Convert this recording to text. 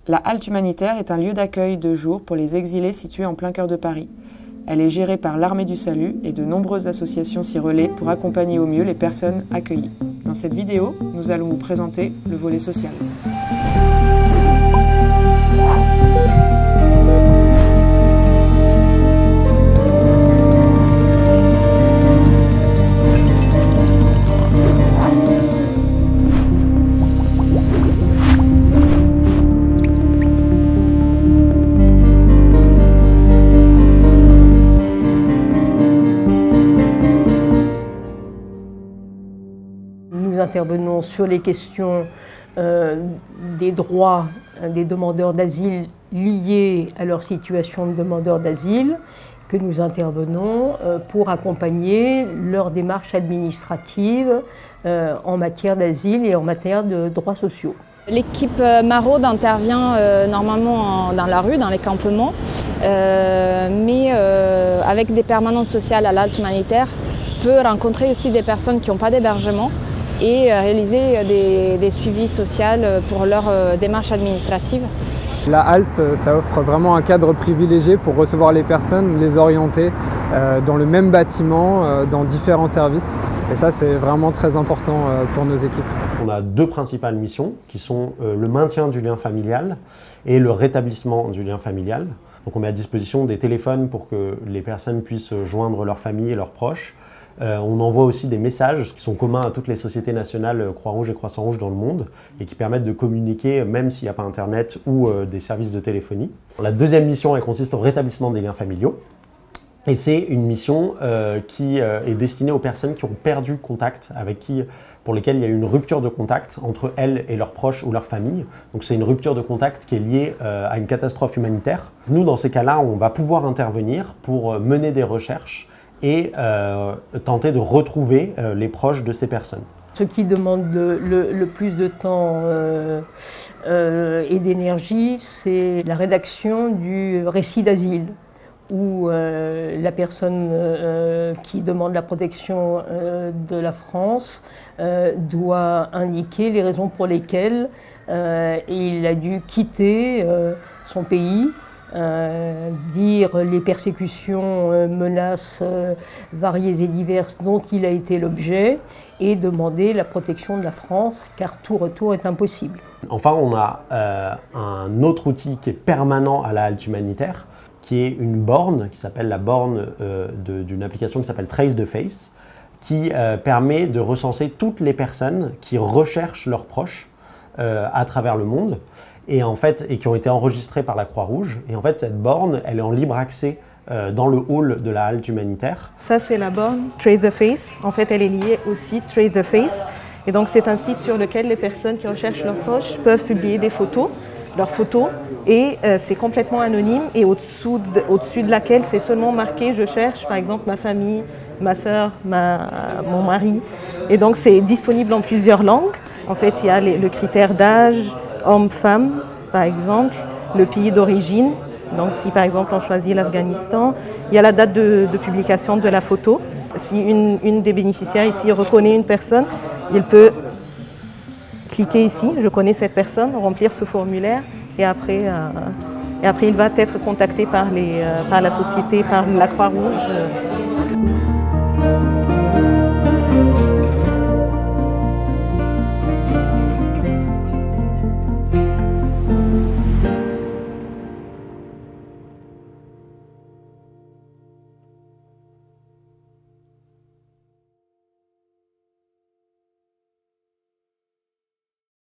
La halte humanitaire est un lieu d'accueil de jour pour les exilés situé en plein cœur de Paris. Elle est gérée par l'Armée du Salut et de nombreuses associations s'y relaient pour accompagner au mieux les personnes accueillies. Dans cette vidéo, nous allons vous présenter le volet social. Nous intervenons sur les questions des droits des demandeurs d'asile liés à leur situation de demandeurs d'asile, que nous intervenons pour accompagner leur démarche administrative en matière d'asile et en matière de droits sociaux. L'équipe Maraude intervient normalement dans la rue, dans les campements, mais avec des permanences sociales à l'halte humanitaire, peut rencontrer aussi des personnes qui n'ont pas d'hébergement et réaliser des suivis sociaux pour leur démarche administrative. La halte, ça offre vraiment un cadre privilégié pour recevoir les personnes, les orienter dans le même bâtiment, dans différents services. Et ça, c'est vraiment très important pour nos équipes. On a deux principales missions qui sont le maintien du lien familial et le rétablissement du lien familial. Donc on met à disposition des téléphones pour que les personnes puissent joindre leur famille et leurs proches. On envoie aussi des messages qui sont communs à toutes les sociétés nationales Croix-Rouge et Croissant-Rouge dans le monde et qui permettent de communiquer même s'il n'y a pas Internet ou des services de téléphonie. La deuxième mission, elle consiste au rétablissement des liens familiaux. Et c'est une mission qui est destinée aux personnes qui ont perdu contact, pour lesquelles il y a eu une rupture de contact entre elles et leurs proches ou leur famille. Donc c'est une rupture de contact qui est liée à une catastrophe humanitaire. Nous, dans ces cas-là, on va pouvoir intervenir pour mener des recherches et tenter de retrouver les proches de ces personnes. Ce qui demande le plus de temps et d'énergie, c'est la rédaction du récit d'asile, où la personne qui demande la protection de la France doit indiquer les raisons pour lesquelles il a dû quitter son pays, dire les persécutions, menaces variées et diverses dont il a été l'objet et demander la protection de la France, car tout retour est impossible. Enfin, on a un autre outil qui est permanent à la halte humanitaire, qui est une borne, qui s'appelle la borne d'une application qui s'appelle Trace the Face, qui permet de recenser toutes les personnes qui recherchent leurs proches à travers le monde et qui ont été enregistrées par la Croix-Rouge. Et en fait, cette borne, elle est en libre accès dans le hall de la halte humanitaire. Ça, c'est la borne Trace the Face. En fait, elle est liée au site Trace the Face. Et donc, c'est un site sur lequel les personnes qui recherchent leurs proches peuvent publier des photos, leurs photos, et c'est complètement anonyme et au-dessus de laquelle c'est seulement marqué « Je cherche, par exemple, ma famille, ma sœur, mon mari ». Et donc, c'est disponible en plusieurs langues. En fait, il y a le critère d'âge, homme-femme, par exemple, le pays d'origine. Donc, si par exemple on choisit l'Afghanistan, il y a la date de publication de la photo. Si une des bénéficiaires ici reconnaît une personne, il peut cliquer ici, je connais cette personne, remplir ce formulaire et après il va être contacté par la société, par la Croix-Rouge.